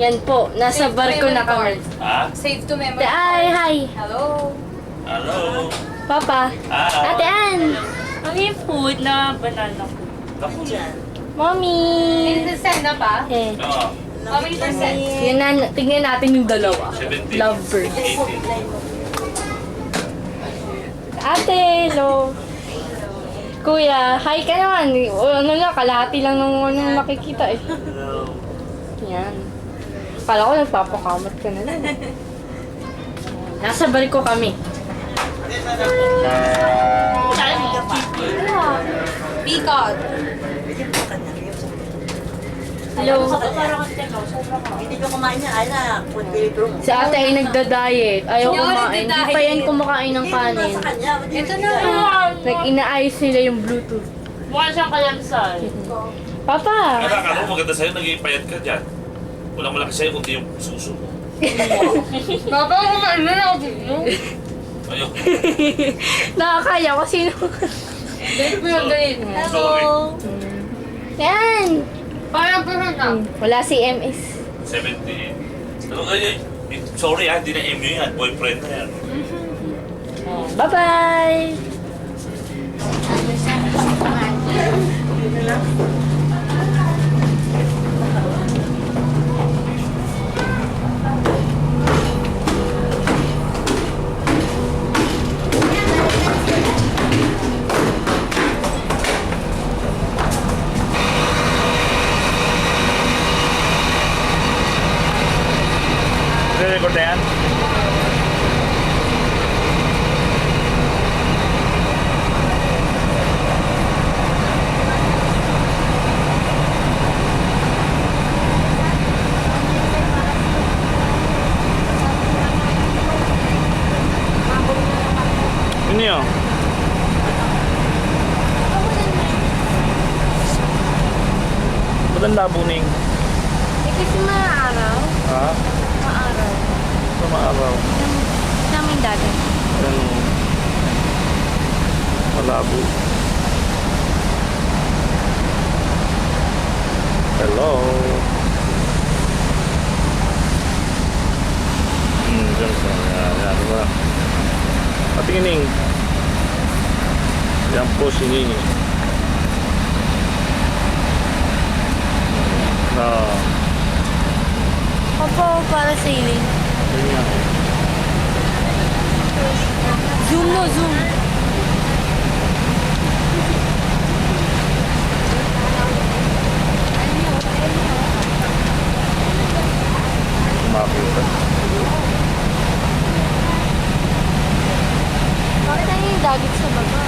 Yan po, nasa barko na kami. Ha? Save to memory. Ay, hi! Hello. Hello? Papa! Ah, Ate Ann! Ano yung food na banana ko? Naku. Mommy! May send na pa? Eh, Oo. How many percent? yun na, tignan natin yung dalawa. 17. Lovebird. 18. Ate, hello! Kuya, hi ka naman. Ano na, kalahati lang nung nakikita eh. Hello. Yan. Kala ko nagpapakamot ka na lang. Nasa barko kami. Peacock. Hello. Hindi ko kumain niya, ay na, kunti bro. Si ate ay nagda-diet. Ayaw Hindi ako kumain. Hindi pa nagda-diet. yan kumakain ng kanin. Sa kanya, Ito na. Nag-inaayos nila yung Bluetooth. Mukha siyang kalamsal. Papa! Anak, ano maganda sa'yo, naging payat ka dyan. Walang malaki sa'yo, kundi yung suso mo. Papa, kumain na ako dito. Ayun. Nakakaya ko sino. Dahil po yung ganit. Hello. Yan! Parang parang na. Wala si MS. 17. Ano, sorry ha, hindi na MU yan. Boyfriend na yan. Bye-bye! Record na yan? Ano yun? Ba't ang labo ning? Eh kasi maaraw. Ha? Maaraw. Sa maaraw. Namin dagat. Ano? Malabo. Hello? Diyan sa yan ba? Patingin. Yan po si Nini. Papa, para sailing. Yun nga. Zoom mo, zoom. Makita. Bakit tayo yung dagat sa baba?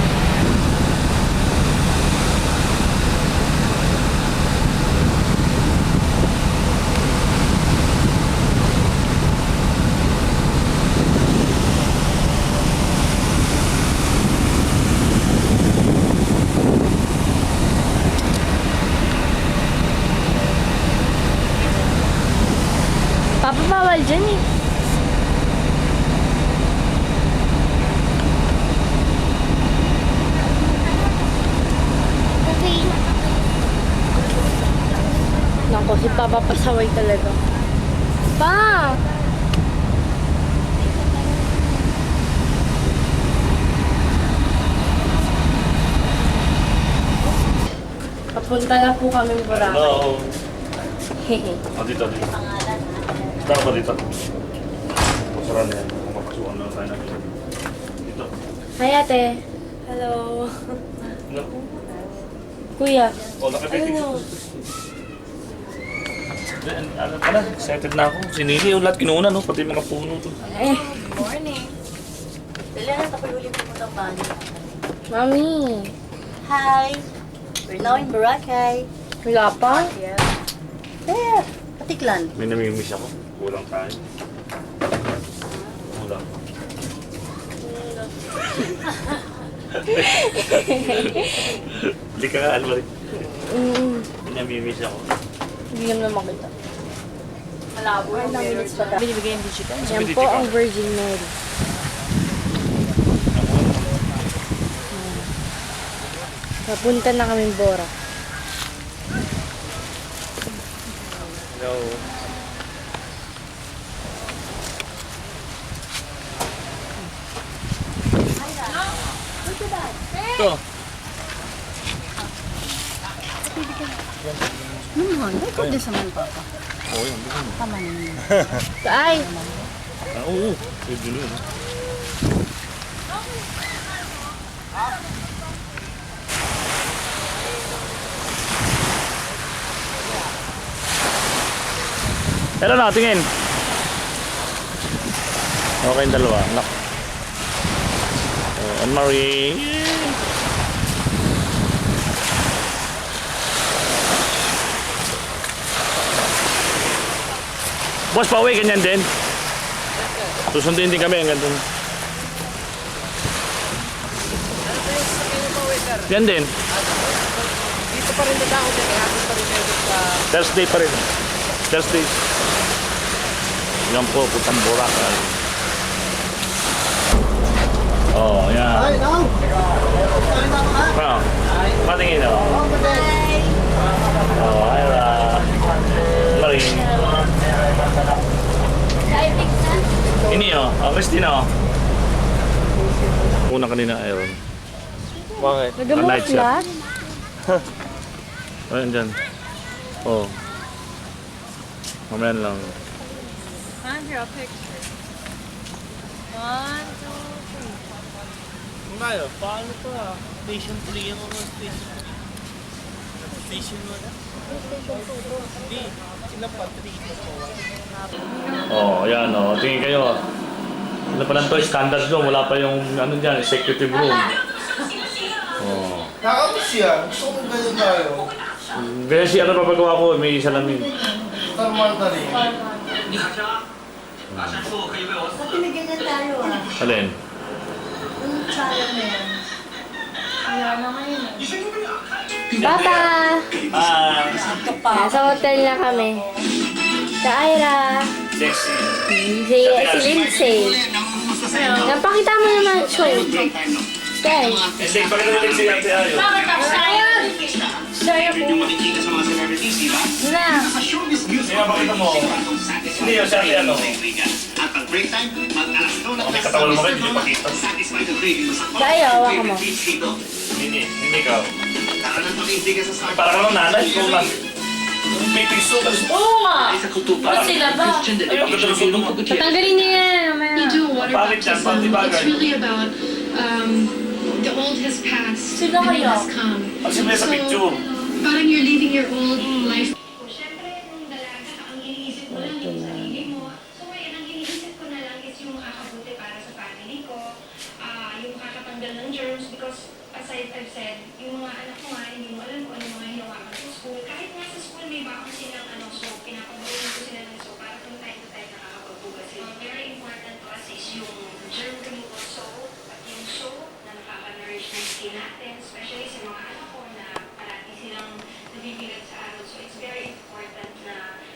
Papa, bawal dyan eh. Okay. Nako, si Papa pasaway talaga. Pa! Papunta na po kami Boracay. Hello? Hehe. Dito. Tara ba dito? Masarap na yan. Kung mapasukan lang tayo natin. Dito. Hi, ate. Hello. Ano? Kuya. O, nakapitik. Alam ka na, excited na ako. Si Nini, yung lahat kinuuna, no? Pati mga puno to. Eh, Morning. Dali na, tapayuli ko mo ng bani. mami. Hi! We're now in Boracay. Wala pa? Yeah. There! Patiklan. May namimiss ako. Kulang tayo. Kulang. Hindi ka nga, Alvary. May namimiss ako. Hindi naman makita. Malabo. Ay, ng minutes pa tayo. Binibigay yung digital. Yan po ang Virgin Mary. Papunta na kami Bora. Hello. dito. Naman, ay ko din sa mga papa. Oo, yan. Bigyan mo. Tama naman. Ay! Oo. Pwede nyo yun. Pero na, tingin. Okay yung dalawa. Anak. Oh, Anne-Marie. Boss, pauwi, ganyan din. Susundin din kami hanggang dun. Yan din. Dito pa rin nila ako din, kaya ako pa rin kayo sa... Thursday pa rin. Thursday. Yan po, putang Boracay. Oh, yan. Ay, no! Ah, patingin o. Oh, Ira. Maring. Ini o. Oh, Christina o. Una kanina, Iron. Bakit? Night shot. Nagamuslat? Ayan dyan. Oh. Mamaya lang. Andrea, picture. 1, 2, 3. Ngayon, paano to ah? Station 3 yung mga station 3. Station 1? Hindi, sila pa 3. Oh, ayan o. Tingin kayo. Ano pa lang to, standards doon. Wala pa yung ano dyan, executive room. Oh. Nakapos yan. Gusto kong ganyan tayo. Kaya si ano papagawa ko, may salamin. Thermal na rin. Ba't pinigyan tayo ah? Alin? Yung sayang na yan. Bata! Ah, Nasa hotel na kami. Sa Ira. sexy. Si Lindsay. Napakita mo naman, Choy. Guys. Hindi, bakit naman si Ate Ayo? Bakit ako sayang? Sayang po. Na. Hindi nga, bakit mo? Hindi yun, si Ate ano? At pag break time, mag-alas 2 na May katawan mo kayo, hindi pakita. satisfy the craving mo sa Kaya, hawakan mo. Hindi ka. Kakalang pag-ibigay sa Para ka ng nanay, kung lang. May piso, tapos Oo nga. sa kutuban. Ba't sila ba? ayaw ka talaga sundo mo. Tatanggalin niya yan. Mamaya. You do a water Bakit yan? baptism. Bakit bagay? It's really about the old has passed, Sino the new kaya? has come. Kasi may sa picture. Parang you're leaving your old life. Siyempre, nung dalaga ka, ang iniisip mo lang yung sarili mo. So ngayon, ang iniisip ko na lang is yung makakabuti para sa family ko, yung makakatanggal ng germs because as I've said, yung mga anak ko nga, hindi mo alam kung ano yung mga hinawakan sa school. Kahit nga sa school, may baon silang soap, pinapabuhin ko sila ng soap para from time to time nakakapagbuga sila. Very important to us is yung germ removal soap at yung soap na nakaka-nourish ng skin natin, especially sa mga anak ko na parati silang nabibigat sa araw. So it's very important na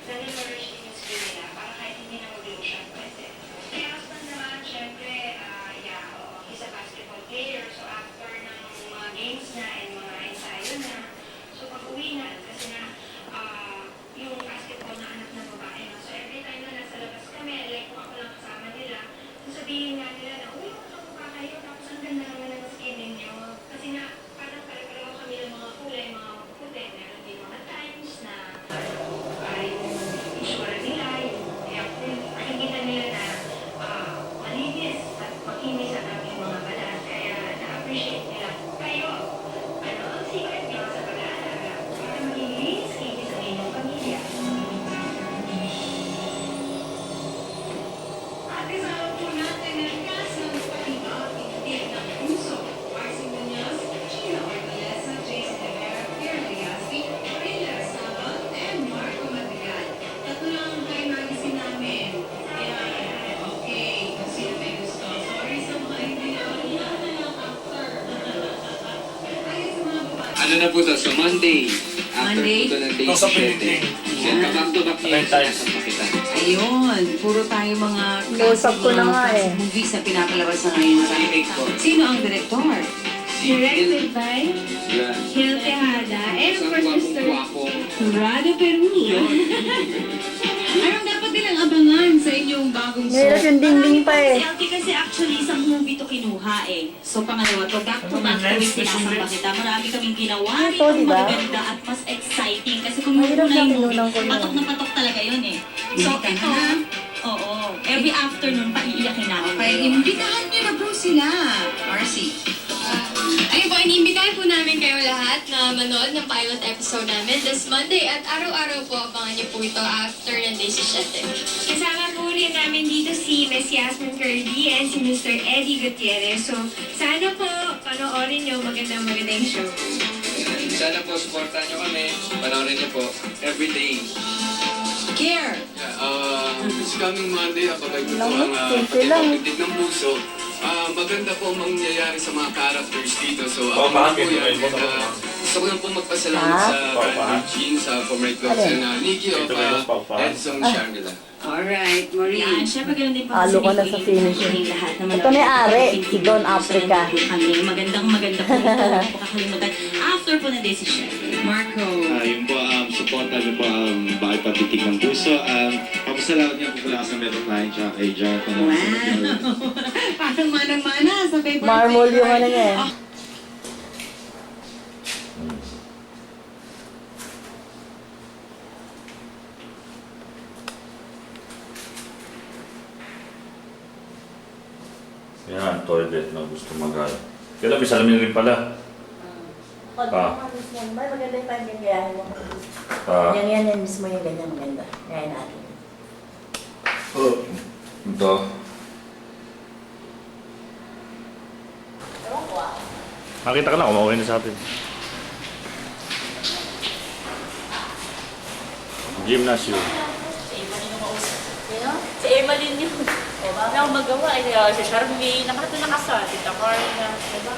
nag-nourish din yung skin nila para kahit hindi na mag-lotion pwede. Kaya husband naman, syempre, he's a basketball player. So after ng mga games na and mga ensayo na, so pag uwi na, kasi na yung basketball na anak ng babae. No? So every time na nasa labas kami, like kung ako lang kasama nila, sasabihin nga nila na, uy, makakuha kayo, tapos ang ganda naman ng skin ninyo. Kasi nga, parang pare-pareho kami ng mga kulay, mga puti. Meron din mga times na yung issue nila, kaya makikita nila na malinis at makinis ang aming mga balat. Kaya na-appreciate nila kayo. Ano ang secret niyo sa pag-aalaga para maging linis kinis ang inyong pamilya? At isama po natin ang kaso ng paliba, pinatid ng puso. Marcy Munoz, Gina Orvalesa, Jason Rivera, Pierre Liaspi, Rila Sabang, and Marco Madrigal. Tatlo lang ang kayo nagisin namin. Yan. Okay. Kung sino may gusto. Sorry sa mga hindi na yan na lang after. Ayun sa mga babae. Ano na po to? So Monday. After Monday? po to ng day Ito sa 7. Pilipinas. Yan, back to back Nine yung times. sinasapakita. Ayun, puro tayo mga Close up ko na nga eh. movies na pinapalabas na ngayon sa Remake po. Sino ang director? Directed by Yan. Gil Tejada and of Isang course gwapong Mr. guwapo. Rado Peru. Anong dapat nilang abangan sa inyong yung bagong Ngayon yung dingding pa eh. Si LT kasi actually isang movie to kinuha eh. So pangalawa to, back to back to week sinasamba kita. Marami kaming ginawa Ito, rin diba? maganda at mas exciting. Kasi kung yung Mahirap una na yung tinunang movie, ko yun. patok na patok talaga yun eh. So ito, oo, every afternoon paiiyakin namin. Okay, imbitahan niyo na po sila. Marcy. Ayun po, iniimbitahan po namin kayo lahat na manood ng pilot episode namin this Monday at araw-araw po abangan niyo po ito after ng Day 17. Kasama po rin namin dito si Miss Yasmin Curdy and si Mr. Eddie Gutierrez. So, sana po panoorin niyo magandang show. Sana po, supportan nyo kami. Panoorin niyo po. Everyday. Care! This coming Monday, kapag ito Lang, ang simple lang. pagkakapigdig ng puso, maganda po mangyayari sa mga characters dito. So, Oh, ako bakit? po yan. Ito, And, gusto ko lang po magpasalamat Ah? sa Brand Jean, sa former clubs na Nikki of Ito ba yung papa? Edson Shangri-La. Alright, Marie. Yan, syempre ganun din po Halo ka na sa finishing. Ito ni Are, si Don Africa. Maganda po ito. Huwag po kakalimutan. After po ng Day 17. Marco. Yun po, supportan niyo po bakit pagtitig ng puso. Papasalamat niyo po pala sa Metro Client tsaka kay Jar. Wow. Parang manang-mana sa paper. Marmol yung ano niya eh. Yan, toilet na gusto mag-aral. Kaya may salamin rin pala. May maganda yung time yung gayahin mo. Ah. Yan mismo yung ganyan maganda. Gayahin natin. Ito. Nakita ka na, kumawin na sa atin. Gymnasium. Si Emalyn yun. Wala akong magawa. Si Charmaine, nakarating na kasal. Tita Carla. Diba?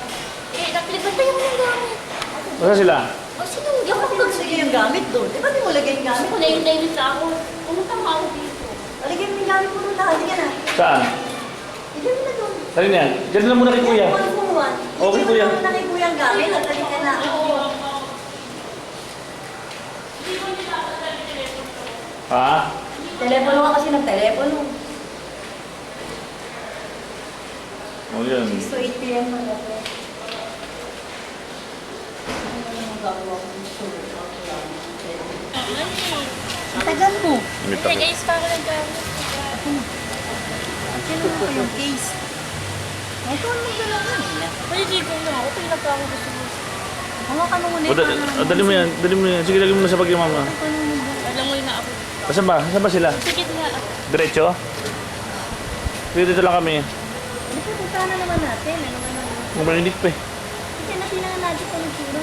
Naglibantay mo ng gamit. Wala sila? O sino hindi ako naglagay yung gamit doon? Di ba di mo lagay yung gamit? Ako na yung daily sa ako. Pumunta nga ako dito. Lagay mo yung gamit mo doon lahat. Halika na. Saan? Lagay mo na doon. Saan yan? Diyan lang muna kay Kuya. Okay, Kuya. Lagay mo na kay Kuya ang gamit. Halika na. Ha? Telepono ka kasi ng telepono. O yan. 6 to 8 p.m. na ako. Ang tagal mo. Umita ko. Guys, para lang gawin. Sino mo yung case? Ay, ito ang magdala kanina. Pwede ko na ako. Pinagka ako gusto mo. Mga ka muna O, dali mo yan. Dali mo yan. Sige, lagay mo na sa bag yung mama. Alam mo yun na ako. Saan ba? Saan ba sila? Sige na. Diretso? Dito lang kami. Kasi punta na naman natin. Ano naman? Mabalinig pa eh. Kasi natinangan natin ito ng tsura.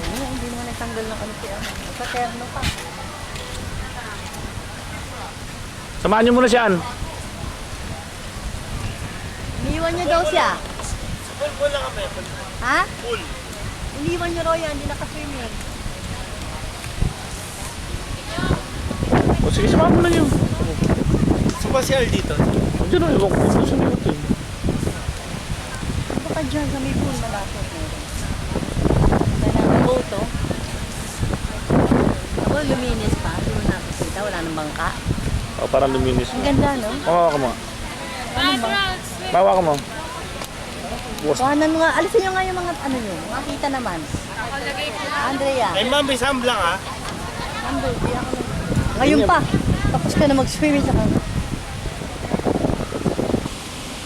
Hindi naman nagtanggal na kami siya. Sa terno pa. Samahan niyo muna siya. Iniwan niyo daw siya. Full lang kami. Ha? Full. Iniwan niyo raw yan. Hindi nakaswimming. O sige, samahan mo na niyo. So, pasyal dito. Diyan na, ewan ko kung saan yung hotel. Baka dyan sa may pool malapit. Ganda ng boat, oh. Ako, luminis pa. Hindi mo nakikita. Wala nang bangka. O, parang luminis. Ang ganda, no? Mawawa ka mo. Mawawa ka mo. Kuhanan mo nga. Alisin nyo nga yung mga ano nyo. Mga kita naman. Andrea. Ay, ma'am, may samblang ha. Ngayon pa. Tapos ka na mag-swimming sa kanya.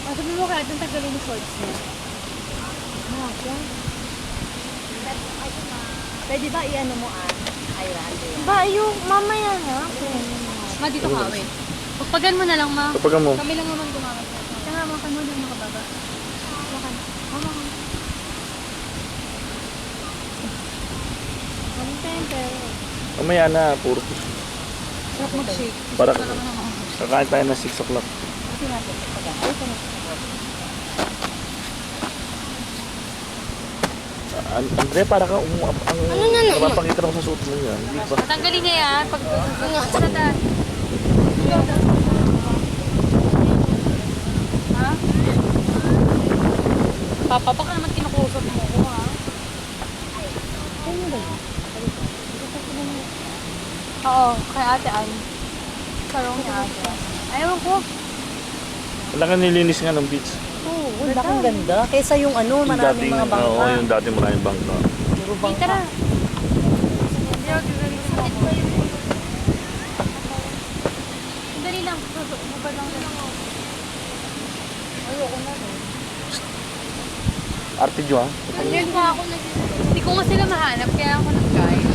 Sabi mo kaya itong tagalin yung shorts niya. Pwede ba i-ano mo Ira, Andrea? Ba, yung mamaya na. Ma, dito ka, wait. Pagpagan mo na lang, ma. Kapag mo. Kami lang naman gumamit. Tsaka, makan mo din makababa. Makan. Makan. Mamaya na, puro. Sarap mag-shake. Para kakain tayo na 6 o'clock. Andre, para ka napapakita ako sa suot mo yan. Hindi ba? Tanggalin niya yan. Pag sa daan. Ha? Papa, baka naman kinukusot mo ko, ha? Oo, kay Ate Ann. sarong niya ata. Ayaw ko. Wala ka nilinis nga ng beach. Oo, laking ganda. Kesa yung ano, maraming mga bangka. Oo, yung dating maraming bangka. Puro bangka. Tara. Dali lang. Bubad lang lang. Ayoko na rin. Arte Jo, ha? Hindi ko nga sila mahanap, kaya ako nag-guide.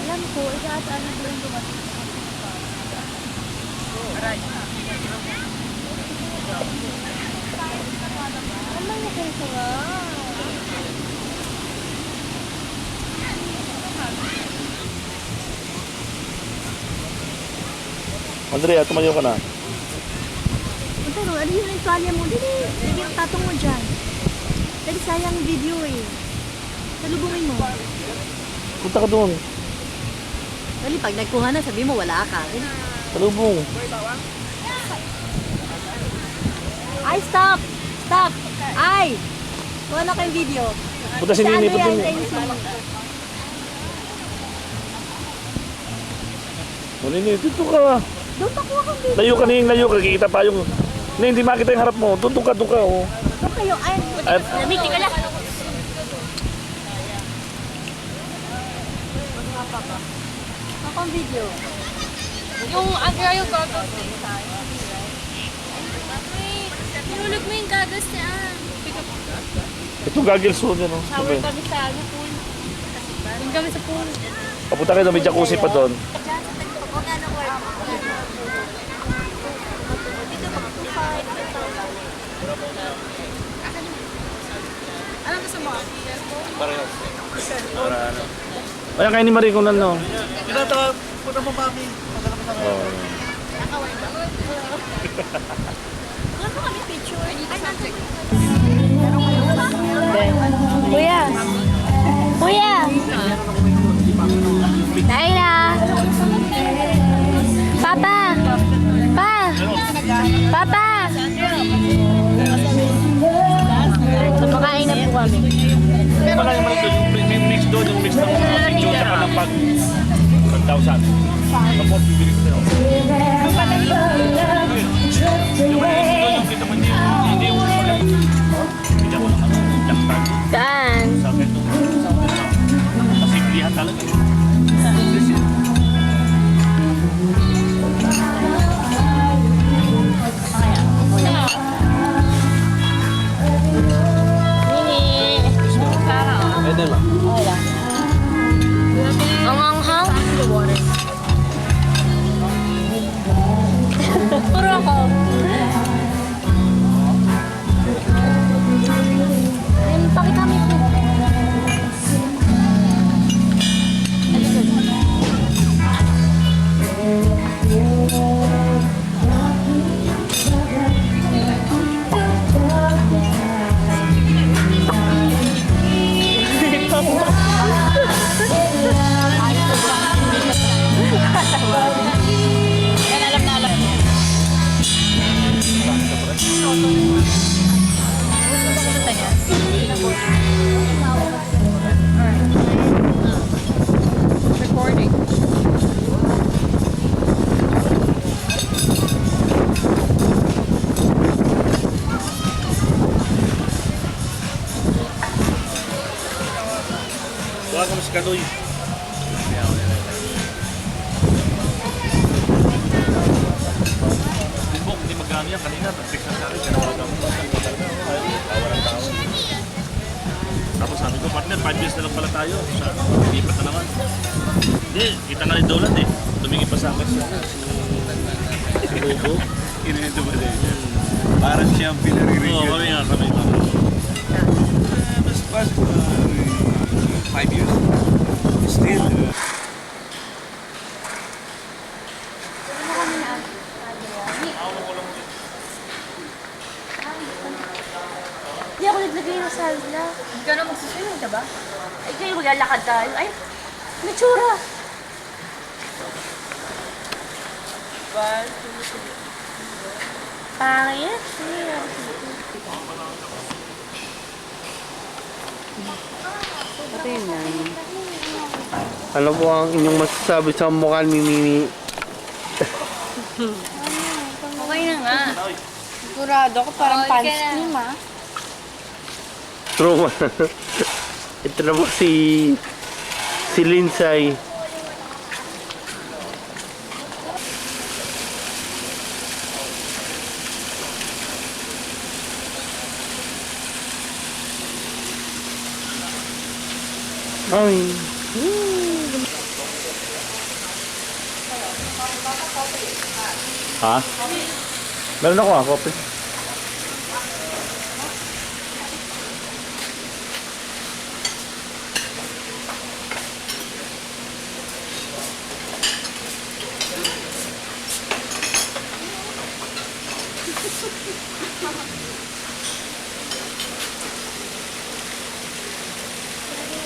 Alam ko, ikaat-ano din dumating. Ano yung kayo nga? Andrea, tumayo ka na. Pero ano yung tuwalya mo? Dili yung tatong mo dyan. Dali sayang video eh. Salubungin mo. Punta ka doon. Dali, pag nagkuha na, sabi mo wala ka. Salubong. Ay, stop! Stop! Ay! Kuha na kayong video. Punta si Nini, punta si Nini. O Nini, dito ka. Doon nakuha kang video. Layo ka Nini, layo ka. Kikita pa yung... Nini, hindi makita yung harap mo. Doon ka, oh. Doon kayo. Ay, Namitin ka lang. akong video. Yung agra yung goggles din. Pinulog mo yung goggles niya. Ito goggles mo dyan, oh. Shower kami sa pool. Yung kami sa pool. Papunta kayo, may jacuzzi pa doon. Ano gusto mo? Ayan kayo ni Marie kung ano. Ginatawa, punta mo mami. Magkala mo sa ngayon. Oh. Kuya! Kuya! Naila! Papa! Pa! Papa! Kumakain na po kami. Pero wala naman ito, yung mix doon, yung mix ng video tsaka ng pag 1,000. Tapos bibili ko sa'yo. Yung malinis doon, yung kita mo hindi yung hindi ako ng jack tag. Saan? Sa akin doon. Kasi pilihan talaga. Pwede ba? Ang anghang? Puro ako. Pakita mo ito. Recording. Huwag ka mas kanoy. Timbok, hindi magkano yan. Kanina, nag-text na sa akin. Kanawagan mo. Tawa ng tao. Tapos sabi ko, partner, 5 years na lang pala tayo. Sana, lipat na naman. Hindi, kita nga rin Dolan eh. Tumingin pa sa akin siya. Si Bobo. Inento ba din yan? Parang siyang pinarinig Oo, kami nga, kami. Mas pas, 5 years. Still. Hindi ako naglagay ng salda. Hindi ka na magsusunod, diba? Ay, kayo maglalakad tayo. Ay, natsura. Pangit. Ano po ang inyong masasabi sa mukha ni Mimi? Okay na nga. Sigurado ko parang pants cream ah. True. Ito na po si Linsay. Ay. Ha? Meron ako kopi.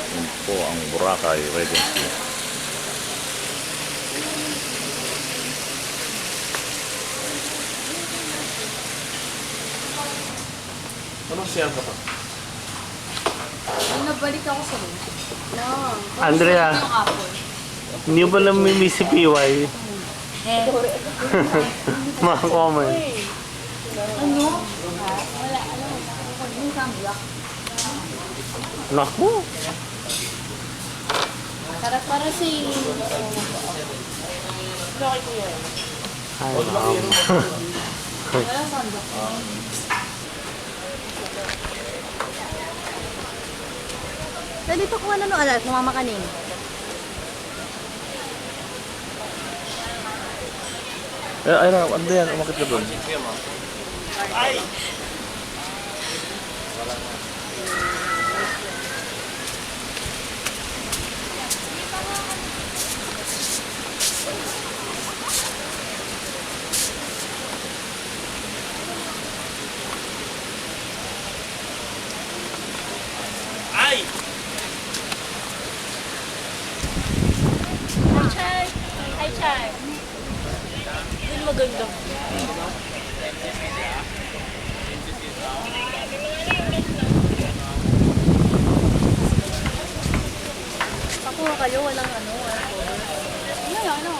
Yan po ang Boracay Regency. Anong siya ka pa? Nabalik ako sa room. No. Andrea, Yung apple. hindi mo pa namimiss si PY. Mga comment. Ano? Wala, alam mo. Yung sunblock. Naku. Sarap para si... Bakit ko yun? Ay, Wala sunblock. Pwede pa kuha na nung alas, mumama ka ning. Ay na, ano yan? Umakit ka doon. Ay! Hi, Char. Yun maganda. Pakuha kayo, walang ano. Ano?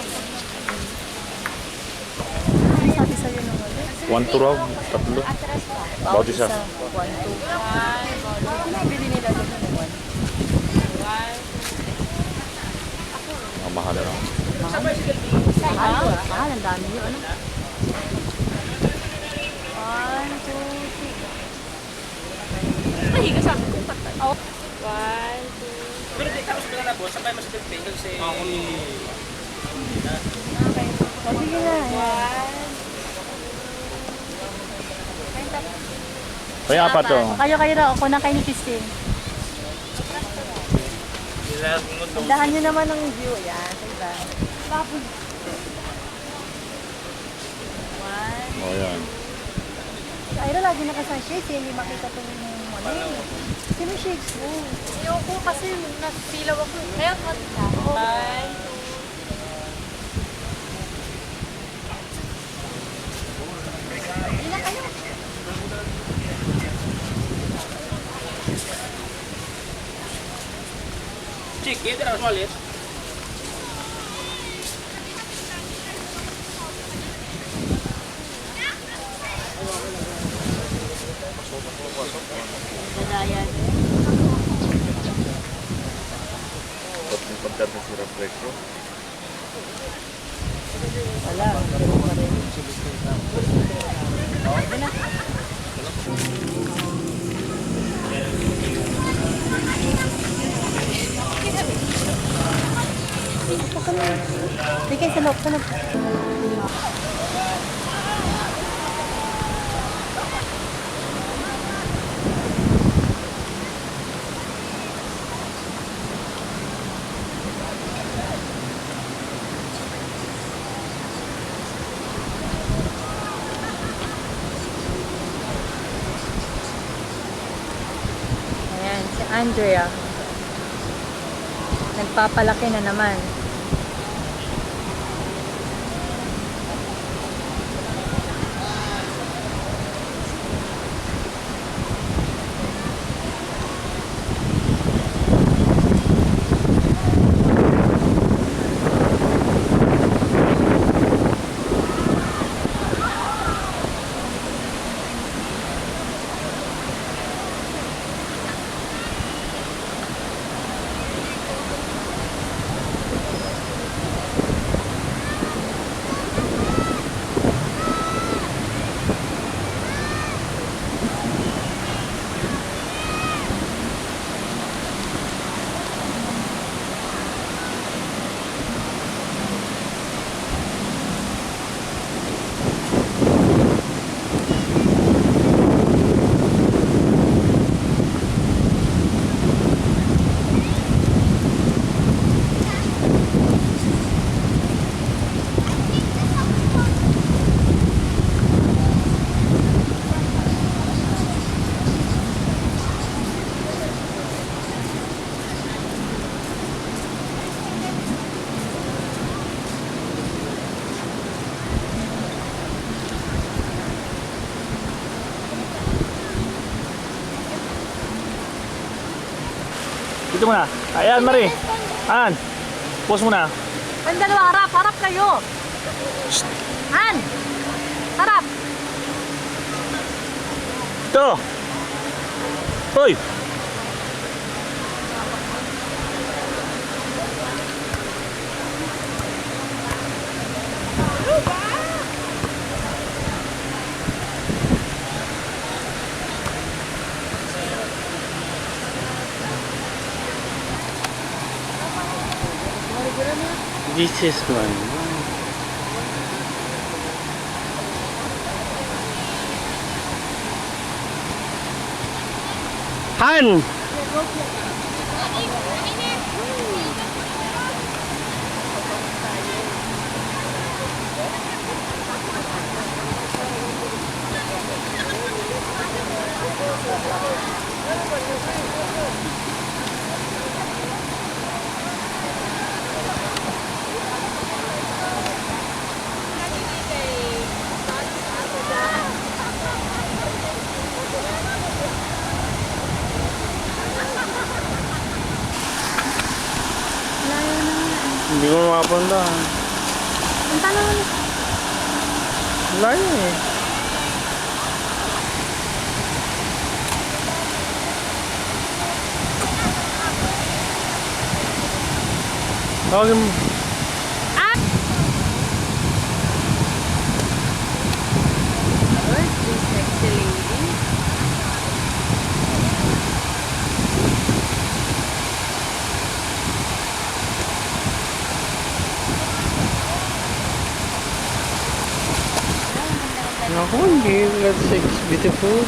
Ano sabi sa'yo nung ano? 1 to raw, tatlo. Bawat isa. 1, 2. Pinabili nila doon ng 1. Ang mahal na. Mahal, ang dami yun. Ano? 1, 2, 3. Mahiga sabi ko patay. 1, 2. Pero di tapos ko na boss, sabay mo sa Pilipino kasi... Ako ni... Sige na. Kaya apat to. Kayo raw, ako na kayo ni Christine. Andahan nyo naman ang view. Yan, sa iba. O yan. Si Ira lagi naka-sunshades, hindi makita itong ano. Sino shades mo? Ayoko kasi nasilaw ako. Kaya hot na. Hindi na kayo. Chick, hindi na ulit. Dadayan. Tatlong pagkat na si reflection. Wala. Bigay sa loob, sa loob. Ayan, si Andrea. Nagpapalaki na naman. Dito muna. Ayan, Marie. An. Pause muna. Ang dalawa, harap. Harap kayo. Han! Harap. Ito. Hoy. This is one. Han! Hindi ko mapunta. Punta na ulit. Layo eh. Tawagin mo. Where's this sexy lady? Ako, hindi. That's sex beautiful.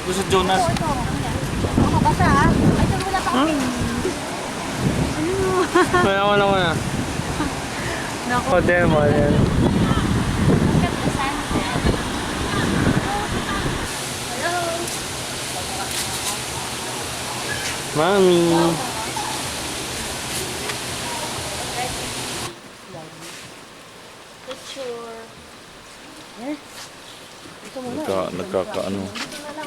Gusto Jonas. Ako basa ah. Ay, ito wala pa kami. Kaya ako na. Naku. O, demo. Mami. Picture. Eh? Ito muna. Nagkakaano.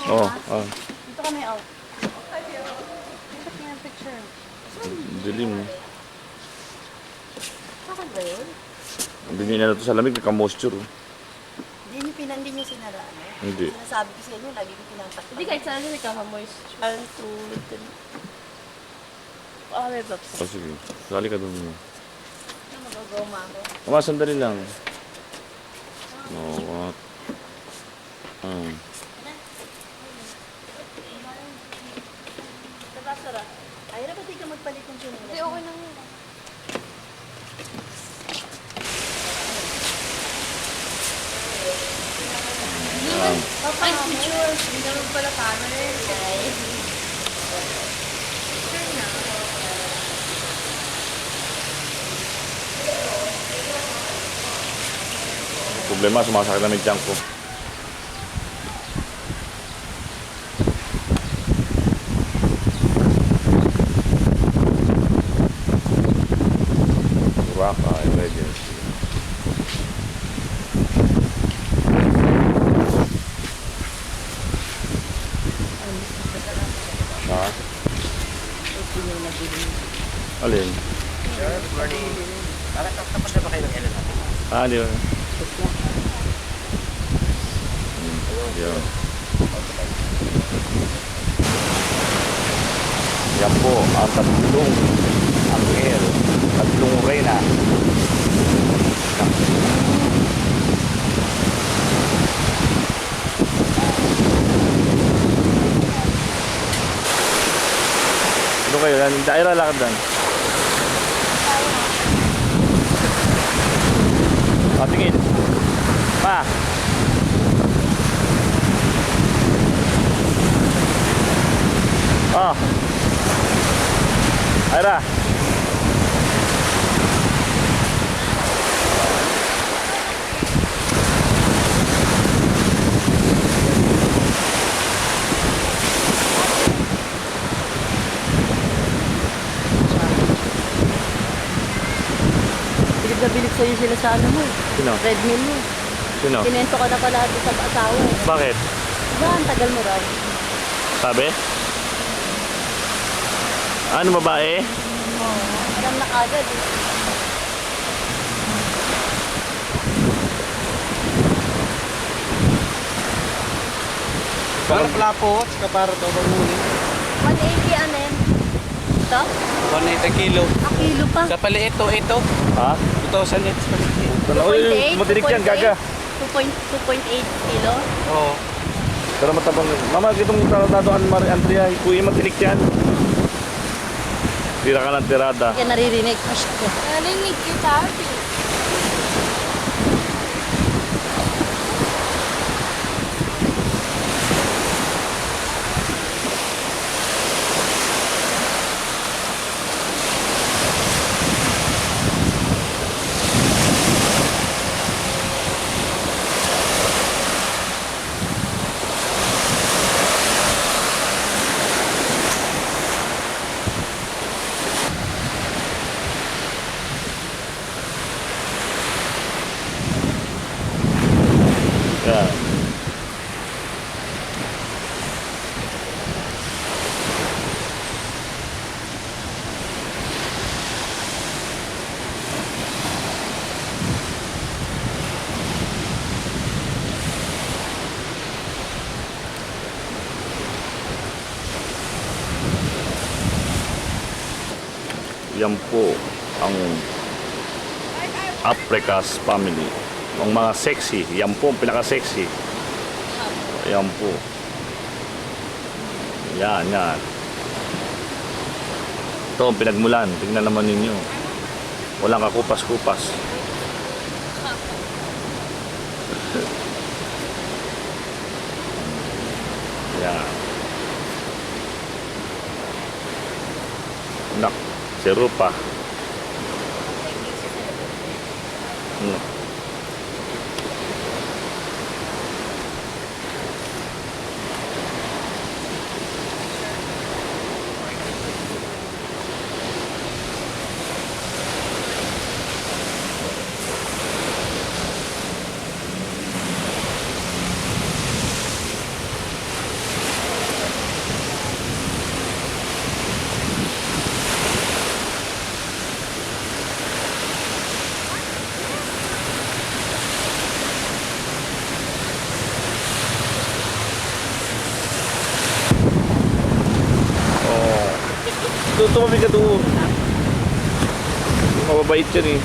Oh, ah. Dito kami out. Ito kaya yung picture. Dilim. Bakit ba yun? Hindi na ito sa lamig, naka-moisture. Hindi nyo sinara. Hindi. Sinasabi ko sa inyo, lagi ko tinatakpan. Hindi kahit saan na kaka-moisture. 1, 2, 3. Ah, may babs. Oh, sige. Sali ka doon. Magagoma ako. Sandali lang. No, what? Diba, Sara? Ay, na ba di ka magpalit ng chinelas? Hindi, okay lang yun. Ay, picture. Hindi naman pala camera yun. Problema, sumasakit na may tiyan ko. Raka emergency. Ha? Alin? Good morning. Tapos na ba kayo ng LM? Di ba? Yun. Yan po ang tatlong anghel, tatlong reyna. Ano kayo? Daira lakad dan. Tingin. Pa. Oh. Aira. Bilib na bilib sa'yo sila sa ano mo. Sino? Treadmill mo. Sino? Kinento ka na pala sa asawa. Bakit? Diba, ang tagal mo raw. Sabi? Ano babae? Oo, alam na kagad eh. Para plapo, saka para ito panguli. 180 ano yan? Ito? 180 kilo. A kilo pa. Sa pali ito. Ha? 2,000 ito sa pali. Matinik yan, gaga. 2.8 kilo? Oo. Pero matabang. Mama, itong taradaan Andrea, kuya matinik yan. Tira ka ng tirada. Yan naririnig. Narinig kita, Ate. Yan. Yan po ang Africa's family. Ang mga sexy, yan po ang pinaka-sexy. Yan po. Yan. Ito ang pinagmulan. Tingnan naman ninyo. Walang kakupas-kupas. Yan. Nak, si Rupa. Tumabi ka doon. Mababait yan eh.